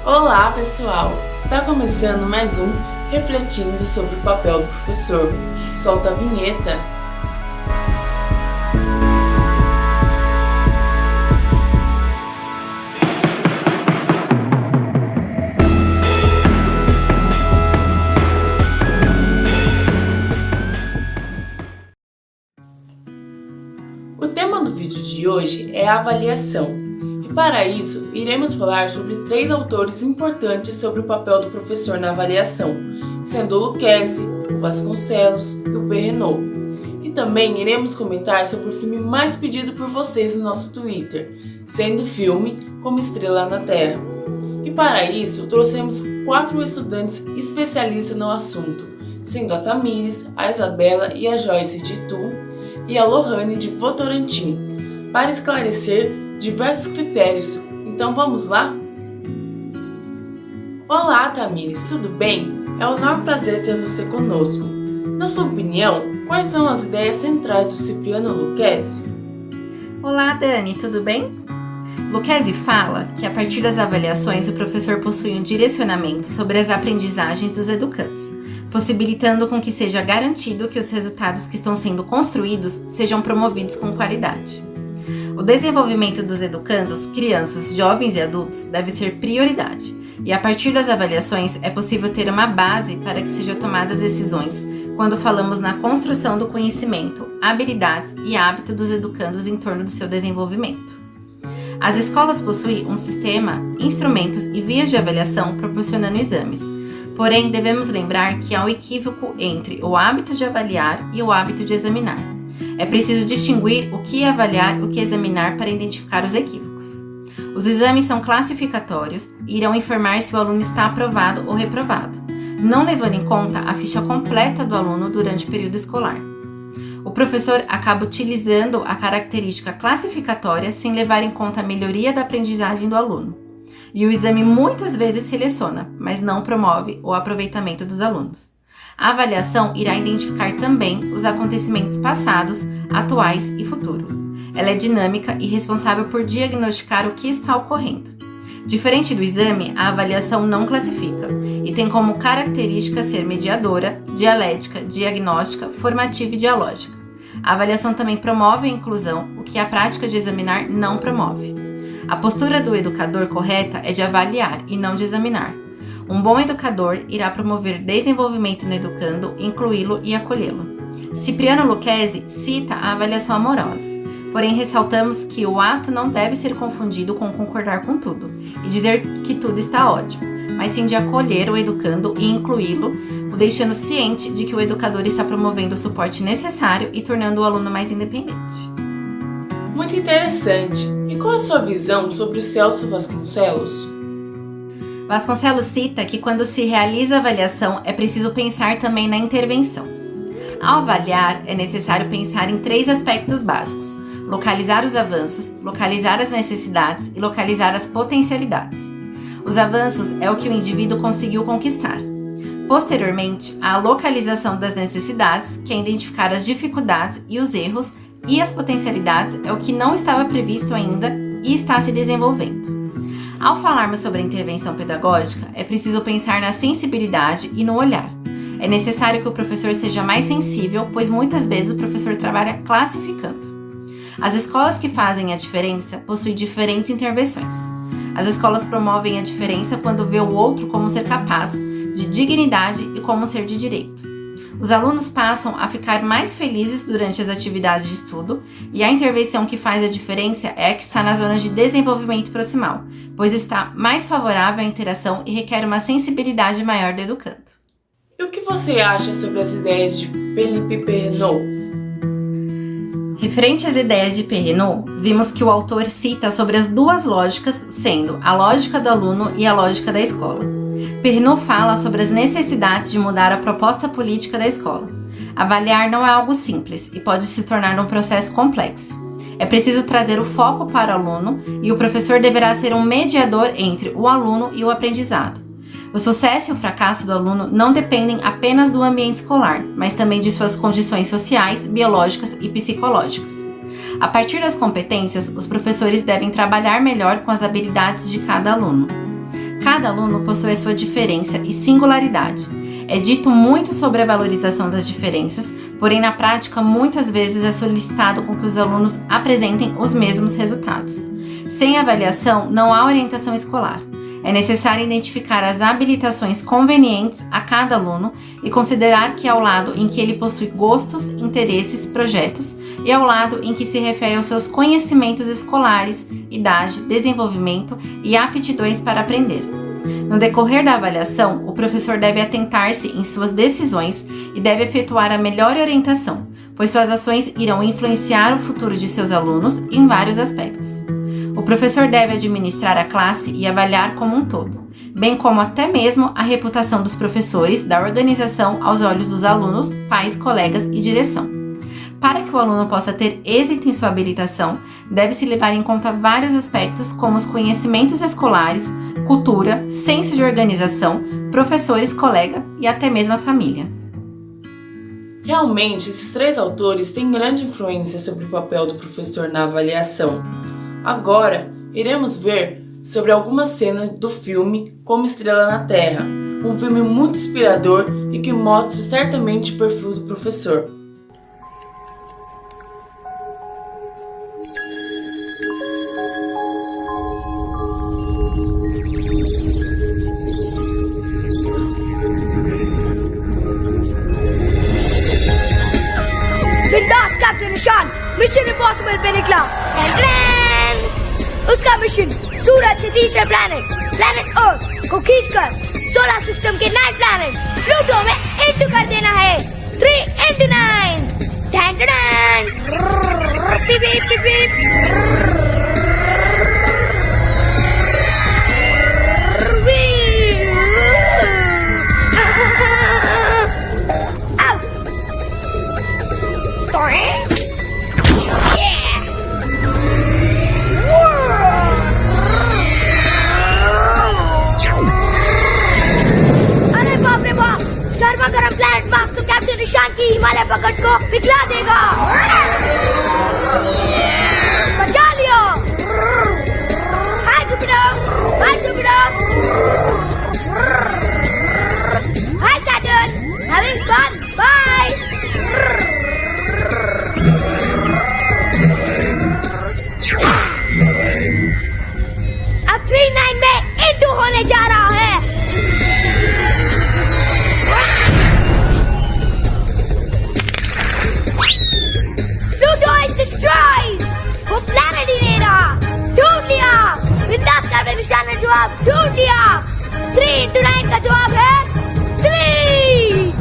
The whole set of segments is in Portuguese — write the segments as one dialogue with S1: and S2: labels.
S1: Olá, pessoal! Está começando mais um Refletindo sobre o papel do professor. Solta a vinheta! O tema do vídeo de hoje é a avaliação. E para isso, iremos falar sobre 3 autores importantes sobre o papel do professor na avaliação, sendo o Lucchesi, o Vasconcelos e o Perrenot. E também iremos comentar sobre o filme mais pedido por vocês no nosso Twitter, sendo o filme Como Estrela na Terra. E para isso, trouxemos 4 estudantes especialistas no assunto, sendo a Tamires, a Isabela e a Joyce de Itu e a Lohane de Votorantim, para esclarecer diversos critérios. Então vamos lá? Olá, Tamires, tudo bem? É um enorme prazer ter você conosco. Na sua opinião, quais são as ideias centrais do Cipriano Lucchesi?
S2: Olá, Dani, tudo bem? Lucchesi fala que a partir das avaliações o professor possui um direcionamento sobre as aprendizagens dos educandos, possibilitando com que seja garantido que os resultados que estão sendo construídos sejam promovidos com qualidade. O desenvolvimento dos educandos, crianças, jovens e adultos deve ser prioridade, e a partir das avaliações é possível ter uma base para que sejam tomadas decisões quando falamos na construção do conhecimento, habilidades e hábito dos educandos em torno do seu desenvolvimento. As escolas possuem um sistema, instrumentos e vias de avaliação proporcionando exames. Porém, devemos lembrar que há um equívoco entre o hábito de avaliar e o hábito de examinar. É preciso distinguir o que avaliar e o que examinar para identificar os equívocos. Os exames são classificatórios e irão informar se o aluno está aprovado ou reprovado, não levando em conta a ficha completa do aluno durante o período escolar. O professor acaba utilizando a característica classificatória sem levar em conta a melhoria da aprendizagem do aluno. E o exame muitas vezes seleciona, mas não promove o aproveitamento dos alunos. A avaliação irá identificar também os acontecimentos passados, atuais e futuro. Ela é dinâmica e responsável por diagnosticar o que está ocorrendo. Diferente do exame, a avaliação não classifica e tem como característica ser mediadora, dialética, diagnóstica, formativa e dialógica. A avaliação também promove a inclusão, o que a prática de examinar não promove. A postura do educador correta é de avaliar e não de examinar. Um bom educador irá promover desenvolvimento no educando, incluí-lo e acolhê-lo. Cipriano Lucchesi cita a avaliação amorosa, porém ressaltamos que o ato não deve ser confundido com concordar com tudo e dizer que tudo está ótimo, mas sim de acolher o educando e incluí-lo, o deixando ciente de que o educador está promovendo o suporte necessário e tornando o aluno mais independente.
S1: Muito interessante! E qual a sua visão sobre o Celso Vasconcelos?
S2: Vasconcelos cita que quando se realiza a avaliação é preciso pensar também na intervenção. Ao avaliar, é necessário pensar em 3 aspectos básicos: localizar os avanços, localizar as necessidades e localizar as potencialidades. Os avanços é o que o indivíduo conseguiu conquistar. Posteriormente, a localização das necessidades, que é identificar as dificuldades e os erros, e as potencialidades é o que não estava previsto ainda e está se desenvolvendo. Ao falarmos sobre a intervenção pedagógica, é preciso pensar na sensibilidade e no olhar. É necessário que o professor seja mais sensível, pois muitas vezes o professor trabalha classificando. As escolas que fazem a diferença possuem diferentes intervenções. As escolas promovem a diferença quando vê o outro como ser capaz de dignidade e como ser de direito. Os alunos passam a ficar mais felizes durante as atividades de estudo e a intervenção que faz a diferença é a que está na zona de desenvolvimento proximal, pois está mais favorável à interação e requer uma sensibilidade maior do educando.
S1: E o que você acha sobre as ideias de Philippe Perrenot?
S2: Referente às ideias de Perrenot, vimos que o autor cita sobre as 2 lógicas, sendo a lógica do aluno e a lógica da escola. Perrenot fala sobre as necessidades de mudar a proposta política da escola. Avaliar não é algo simples e pode se tornar um processo complexo. É preciso trazer o foco para o aluno e o professor deverá ser um mediador entre o aluno e o aprendizado. O sucesso e o fracasso do aluno não dependem apenas do ambiente escolar, mas também de suas condições sociais, biológicas e psicológicas. A partir das competências, os professores devem trabalhar melhor com as habilidades de cada aluno. Cada aluno possui a sua diferença e singularidade. É dito muito sobre a valorização das diferenças, porém na prática muitas vezes é solicitado com que os alunos apresentem os mesmos resultados. Sem avaliação, não há orientação escolar. É necessário identificar as habilitações convenientes a cada aluno e considerar que ao lado em que ele possui gostos, interesses, projetos e ao lado em que se refere aos seus conhecimentos escolares, idade, desenvolvimento e aptidões para aprender. No decorrer da avaliação, o professor deve atentar-se em suas decisões e deve efetuar a melhor orientação, pois suas ações irão influenciar o futuro de seus alunos em vários aspectos. O professor deve administrar a classe e avaliar como um todo, bem como até mesmo a reputação dos professores, da organização aos olhos dos alunos, pais, colegas e direção. Para que o aluno possa ter êxito em sua habilitação, deve-se levar em conta vários aspectos como os conhecimentos escolares, cultura, senso de organização, professores, colega e até mesmo a família.
S1: Realmente, esses 3 autores têm grande influência sobre o papel do professor na avaliação. Agora, iremos ver sobre algumas cenas do filme Como Estrela na Terra, um filme muito inspirador e que mostra certamente o perfil do professor.
S3: बिंदास कैप्टन निशान mission impossible पे निकला उसका मिशन सूरज से तीसरे planet earth को खींचकर solar system के 9 प्लैनेट प्लूटो में इंटू कर देना है 3 into 9 बीप बीप बीप बीप गरम प्लैनेट मार्स तो कैप्टन निशान की हिमालय पकड़ को पिघला देगा। बचा लियो। हाय जुपिटर, हाय जुपिटर, हाय सैटर्न, हैविंग फन, बाय। अब 3-9 में इंटू होने जा रहा है। Destroyed! वो planet ही नहीं रहा, ढूंढ लिया। बिंदास कैप्टन निशान ने जवाब ढूंढ लिया। 3 into 9 का जवाब है 3।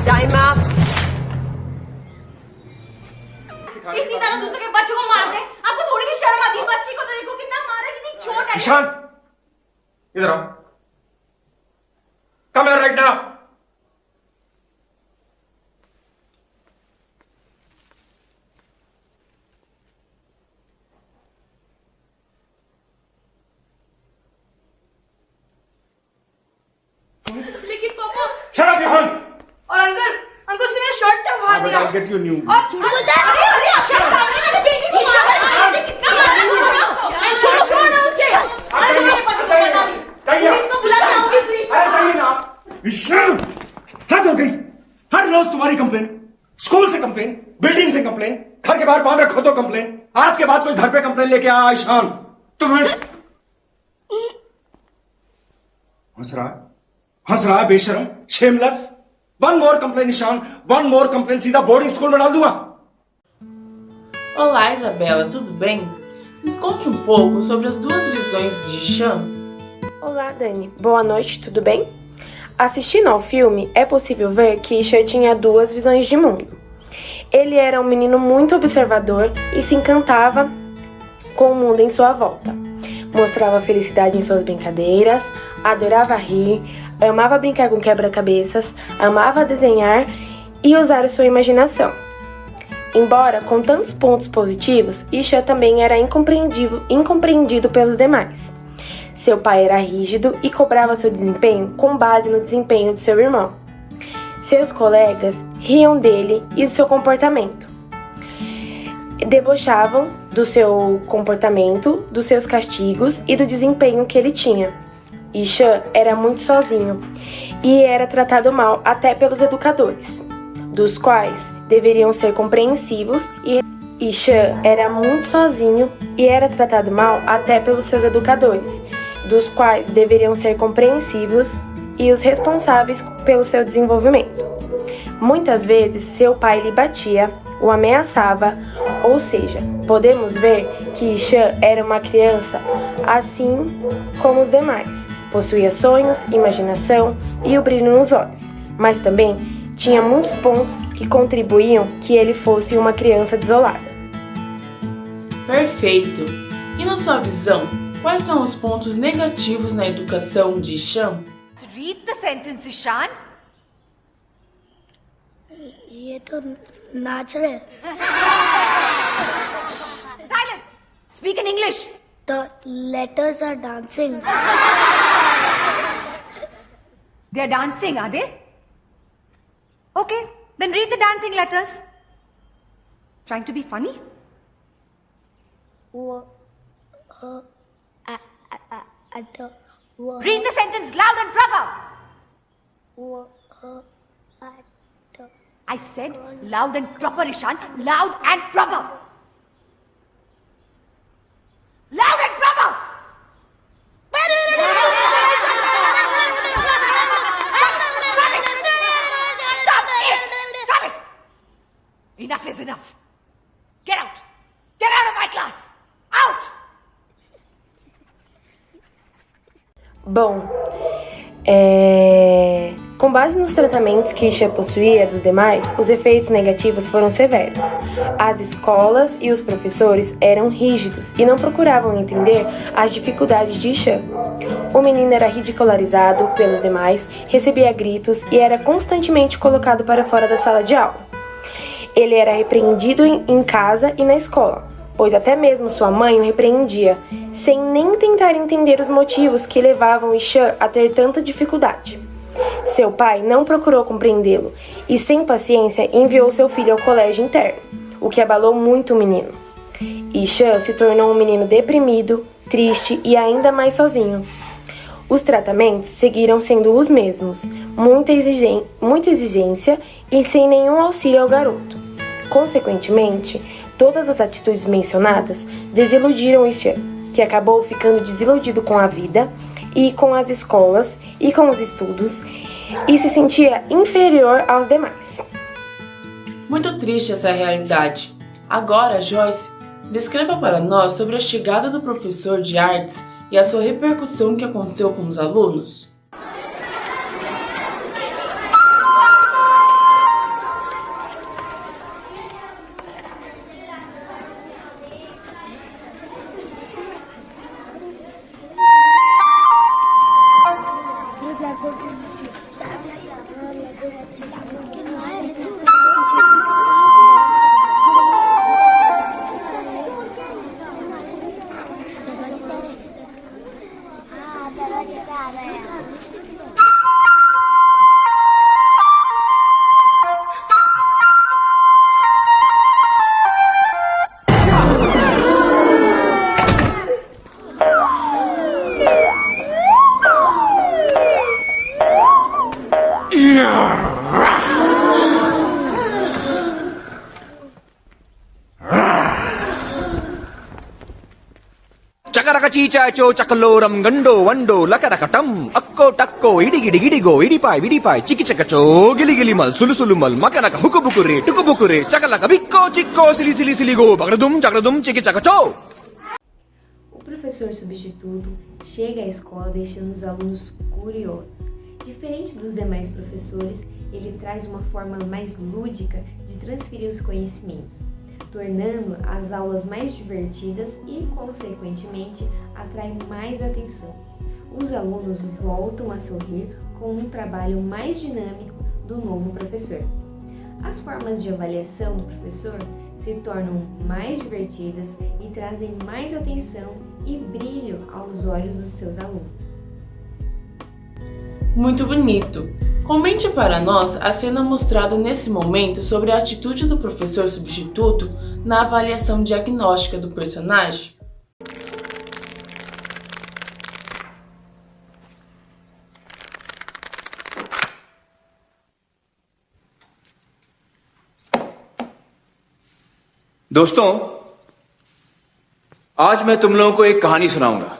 S4: Time up.
S5: इतनी तरह दूसरे के बच्चों को मारते हैं, आपको थोड़ी भी शर्म आती है? बच्ची को तो देखो कितना मारा, कितनी चोट है।
S6: ईशान, इधर आओ। Come here right now.
S5: लेकिन पापा।
S6: Shut up, Johan.
S5: और अंकल उसने मेरा शर्ट तक फाड़ दिया।
S6: I'll get you new.
S5: और झूठ बोलता है। अरे शर्ट फाड़ने वाले बेटी को शर्ट फाड़ने कितना मारा छोड़ो ना उसे। आज मेरे पति को बता दी। इसको बुला लाऊंगी प्लीज।
S6: अरे चाहिए ना। ईशान, हद हो गई। हर रोज तुम्हारी कंप्लेन, स्कूल से कंप्लेन, बिल्डिंग से कंप्लेन, घर के बाहर पाँव रखो तो कंप्लेन। आज के बाद कोई घर पे कंप्लेन लेके आ ईशान। तुम्हें हंस रहा है बेशरम, shameless. One more complaint, Ishaan, one more complaint, सीधा बोर्डिंग स्कूल में डाल दूंगा।
S1: Olá, Isabela, tudo bem? Nos conte um pouco sobre as 2 visões de Ishan.
S7: Olá, Dani. Boa noite, tudo bem? Assistindo ao filme, é possível ver que Ishan tinha 2 visões de mundo. Ele era um menino muito observador e se encantava com o mundo em sua volta. Mostrava felicidade em suas brincadeiras, adorava rir, amava brincar com quebra-cabeças, amava desenhar e usar a sua imaginação. Embora com tantos pontos positivos, Ishan também era incompreendido pelos demais. Seu pai era rígido e cobrava seu desempenho com base no desempenho de seu irmão. Seus colegas riam dele e do seu comportamento. debochavam do seu comportamento, dos seus castigos e do desempenho que ele tinha. Ishan era muito sozinho e era tratado mal até pelos educadores, dos quais deveriam ser compreensivos, e Ishan era muito sozinho e era tratado mal até pelos seus educadores, dos quais deveriam ser compreensivos e os responsáveis pelo seu desenvolvimento. Muitas vezes seu pai lhe batia, o ameaçava, ou seja, podemos ver que Ishan era uma criança assim como os demais. Possuía sonhos, imaginação e o brilho nos olhos, mas também tinha muitos pontos que contribuíam que ele fosse uma criança desolada.
S1: Perfeito! E na sua visão, quais são os pontos negativos na educação de Ishan?
S5: Read the sentence, Ishan.
S3: ये तो नाच रहे हैं।
S5: Silence. Speak in English.
S3: The letters are dancing.
S5: They are dancing, are they? Okay, then read the dancing letters. Trying to be funny? Read the sentence loud and proper. I said loud and proper, Ishan. Loud and proper. Loud and proper. Stop it! Enough is enough. Get out. Get out of my class. Out!
S7: Bom, com base nos tratamentos que Ishan possuía dos demais, os efeitos negativos foram severos. As escolas e os professores eram rígidos e não procuravam entender as dificuldades de Ishan. O menino era ridicularizado pelos demais, recebia gritos e era constantemente colocado para fora da sala de aula. Ele era repreendido em casa e na escola, pois até mesmo sua mãe o repreendia, sem nem tentar entender os motivos que levavam Ishan a ter tanta dificuldade. Seu pai não procurou compreendê-lo e, sem paciência, enviou seu filho ao colégio interno, o que abalou muito o menino. Ishan se tornou um menino deprimido, triste e ainda mais sozinho. Os tratamentos seguiram sendo os mesmos, muita exigência e sem nenhum auxílio ao garoto. Consequentemente, todas as atitudes mencionadas desiludiram Ishan, que acabou ficando desiludido com a vida e com as escolas e com os estudos e se sentia inferior aos demais.
S1: Muito triste essa realidade. Agora, Joyce, descreva para nós sobre a chegada do professor de artes e a sua repercussão que aconteceu com os alunos.
S4: Chakaraka chichacho chakaloram gando wando lakarakatam akko takko idigidi gidigo idipai vidipai chiki chakacho gili gili mal sulu sulu mal makaraka hukubukure tukubukure chakalaka bikko chikko sili sili siligo bagradum chiki chakacho.
S8: O professor substituto chega à escola deixando os alunos curiosos. Diferente dos demais professores, ele traz uma forma mais lúdica de transferir os conhecimentos, tornando as aulas mais divertidas e, consequentemente, atrai mais atenção. Os alunos voltam a sorrir com um trabalho mais dinâmico do novo professor. As formas de avaliação do professor se tornam mais divertidas e trazem mais atenção e brilho aos olhos dos seus alunos.
S1: Muito bonito! Comente para nós a cena mostrada nesse momento sobre a atitude do professor substituto na avaliação diagnóstica do personagem?
S4: दोस्तों, आज मैं तुम लोगों को एक कहानी सुनाऊंगा।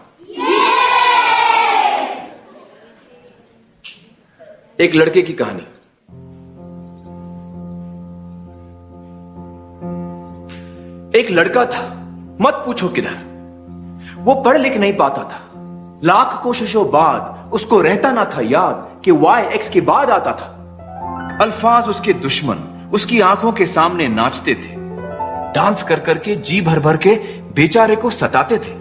S4: एक लड़के की कहानी। एक लड़का था, मत पूछो किधर। वो पढ़ लिख नहीं पाता था। लाख कोशिशों बाद उसको रहता ना था याद कि YX के बाद आता था। अल्फाज उसके दुश्मन उसकी आंखों के सामने नाचते थे। डांस कर करके जी भर भर के बेचारे को सताते थे।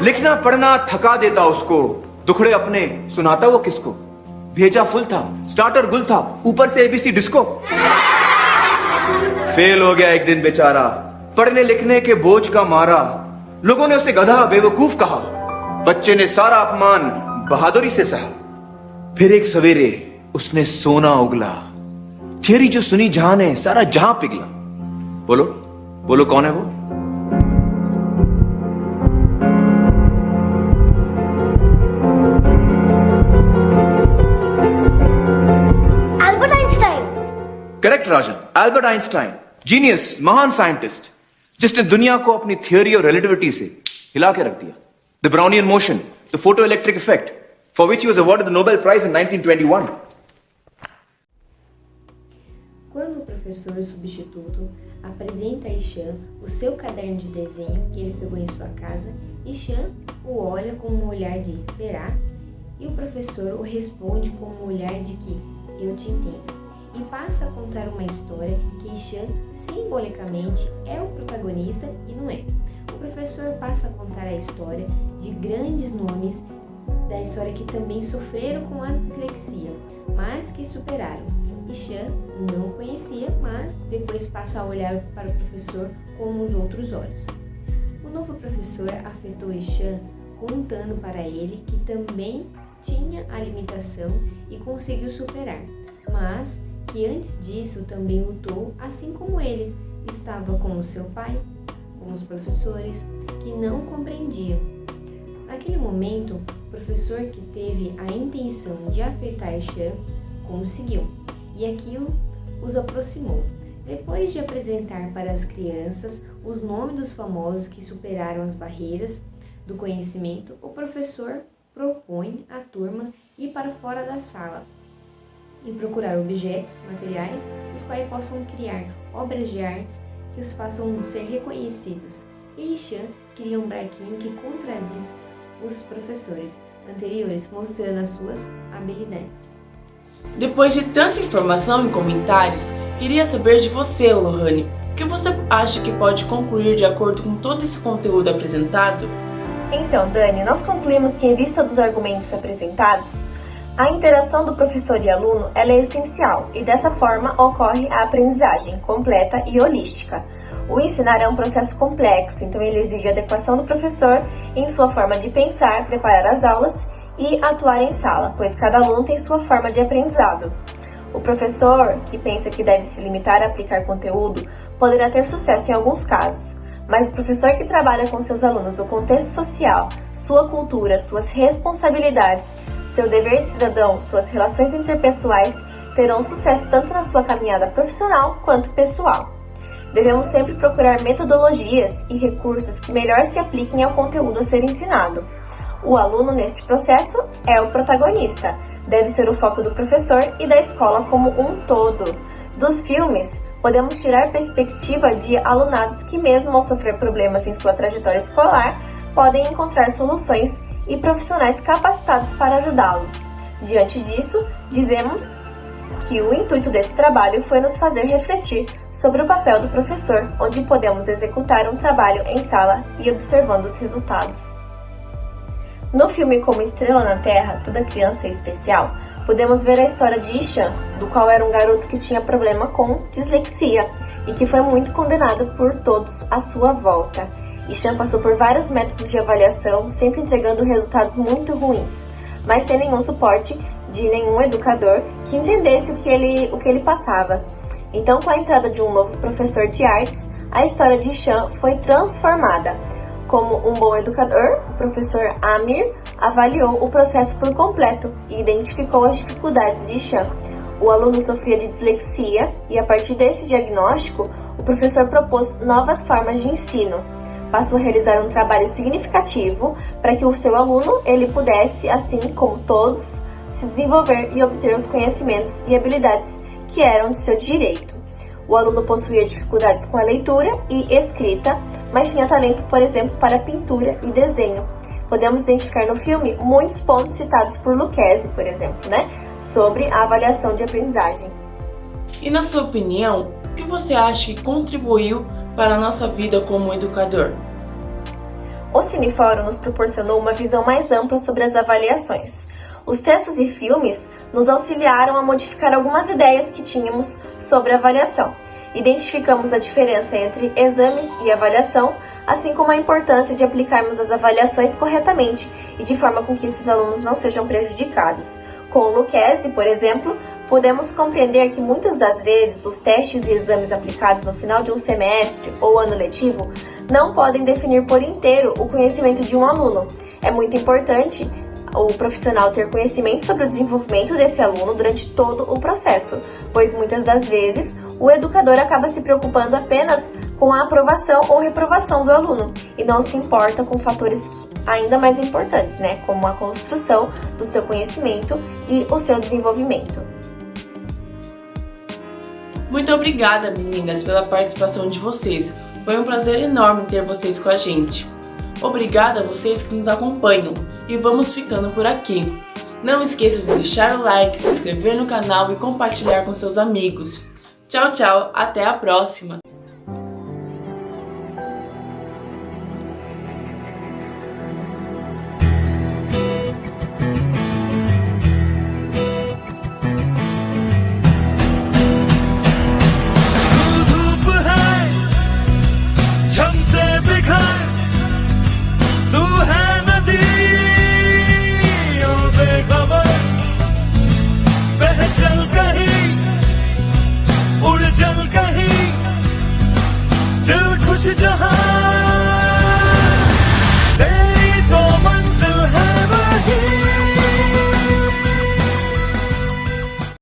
S4: लिखना पढ़ना थका देता उसको, दुखड़े अपने सुनाता वो किसको। भेजा फुल था, स्टार्टर गुल था, ऊपर से ABC डिस्को। फेल हो गया एक दिन बेचारा, पढ़ने लिखने के बोझ का मारा। लोगों ने उसे गधा बेवकूफ कहा, बच्चे ने सारा अपमान बहादुरी से सहा। फिर एक सवेरे उसने सोना उगला, थियरी जो सुनी जहां ने सारा जहां पिघला। बोलो बोलो कौन है वो?
S3: Albert Einstein.
S4: करेक्ट राजन, एल्बर्ट आइंस्टाइन, जीनियस, महान साइंटिस्ट, जिसने दुनिया को अपनी थियरी और रिलेटिविटी से हिला के रख दिया। The Brownian motion, the photo electric effect, for which he was awarded the Nobel prize in 1921.
S8: Quando o professor substituto apresenta a Ishan o seu caderno de desenho que ele pegou em sua casa, Ishan o olha com um olhar de será? E o professor o responde com um olhar de que eu te entendo. E passa a contar uma história que Ishan simbolicamente é o protagonista e não é. O professor passa a contar a história de grandes nomes da história que também sofreram com a dislexia, mas que superaram. Ishan não conhecia, mas depois passa a olhar para o professor com os outros olhos. O novo professor afetou Ishan contando para ele que também tinha a limitação e conseguiu superar, mas que antes disso também lutou assim como ele. Estava com o seu pai, com os professores que não compreendiam. Naquele momento, o professor que teve a intenção de afetar Ishan conseguiu. E aquilo os aproximou. Depois de apresentar para as crianças os nomes dos famosos que superaram as barreiras do conhecimento, o professor propõe à turma ir para fora da sala e procurar objetos, materiais, os quais possam criar obras de artes que os façam ser reconhecidos. E Ishan cria um barquinho que contradiz os professores anteriores, mostrando as suas habilidades.
S1: Depois de tanta informação e comentários, queria saber de você, Lohane. O que você acha que pode concluir de acordo com todo esse conteúdo apresentado?
S9: Então, Dani, nós concluímos que, em vista dos argumentos apresentados, a interação do professor e aluno ela é essencial e, dessa forma, ocorre a aprendizagem completa e holística. O ensinar é um processo complexo, então ele exige adequação do professor em sua forma de pensar, preparar as aulas e atuar em sala, pois cada aluno tem sua forma de aprendizado. O professor, que pensa que deve se limitar a aplicar conteúdo, poderá ter sucesso em alguns casos, mas o professor que trabalha com seus alunos o contexto social, sua cultura, suas responsabilidades, seu dever de cidadão, suas relações interpessoais, terão sucesso tanto na sua caminhada profissional quanto pessoal. Devemos sempre procurar metodologias e recursos que melhor se apliquem ao conteúdo a ser ensinado. O aluno, nesse processo, é o protagonista. Deve ser o foco do professor e da escola como um todo. Dos filmes, podemos tirar perspectiva de alunados que, mesmo ao sofrer problemas em sua trajetória escolar, podem encontrar soluções e profissionais capacitados para ajudá-los. Diante disso, dizemos que o intuito desse trabalho foi nos fazer refletir sobre o papel do professor, onde podemos executar um trabalho em sala e observando os resultados. No filme Como Estrela na Terra, Toda Criança é Especial, podemos ver a história de Ishan, do qual era um garoto que tinha problema com dislexia e que foi muito condenado por todos à sua volta. Ishan passou por vários métodos de avaliação, sempre entregando resultados muito ruins, mas sem nenhum suporte de nenhum educador que entendesse o que ele passava. Então, com a entrada de um novo professor de artes, a história de Hisham foi transformada. Como um bom educador, o professor Amir avaliou o processo por completo e identificou as dificuldades de Hisham. O aluno sofria de dislexia e, a partir desse diagnóstico, o professor propôs novas formas de ensino. Passou a realizar um trabalho significativo para que o seu aluno ele pudesse, assim como todos, se desenvolver e obter os conhecimentos e habilidades que eram de seu direito. O aluno possuía dificuldades com a leitura e escrita, mas tinha talento, por exemplo, para pintura e desenho. Podemos identificar no filme muitos pontos citados por Lucchesi, por exemplo, sobre a avaliação de aprendizagem.
S1: E na sua opinião, o que você acha que contribuiu para a nossa vida como educador?
S9: O Cinefórum nos proporcionou uma visão mais ampla sobre as avaliações. Os textos e filmes nos auxiliaram a modificar algumas ideias que tínhamos sobre a avaliação. Identificamos a diferença entre exames e avaliação, assim como a importância de aplicarmos as avaliações corretamente e de forma com que esses alunos não sejam prejudicados. Com o Lucchesi, por exemplo, podemos compreender que muitas das vezes os testes e exames aplicados no final de um semestre ou ano letivo não podem definir por inteiro o conhecimento de um aluno. É muito importante o profissional ter conhecimento sobre o desenvolvimento desse aluno durante todo o processo, pois muitas das vezes o educador acaba se preocupando apenas com a aprovação ou reprovação do aluno e não se importa com fatores ainda mais importantes, como a construção do seu conhecimento e o seu desenvolvimento.
S1: Muito obrigada, meninas, pela participação de vocês. Foi um prazer enorme ter vocês com a gente. Obrigada a vocês que nos acompanham e vamos ficando por aqui. Não esqueça de deixar o like, se inscrever no canal e compartilhar com seus amigos. Tchau, tchau, até a próxima!
S10: जहां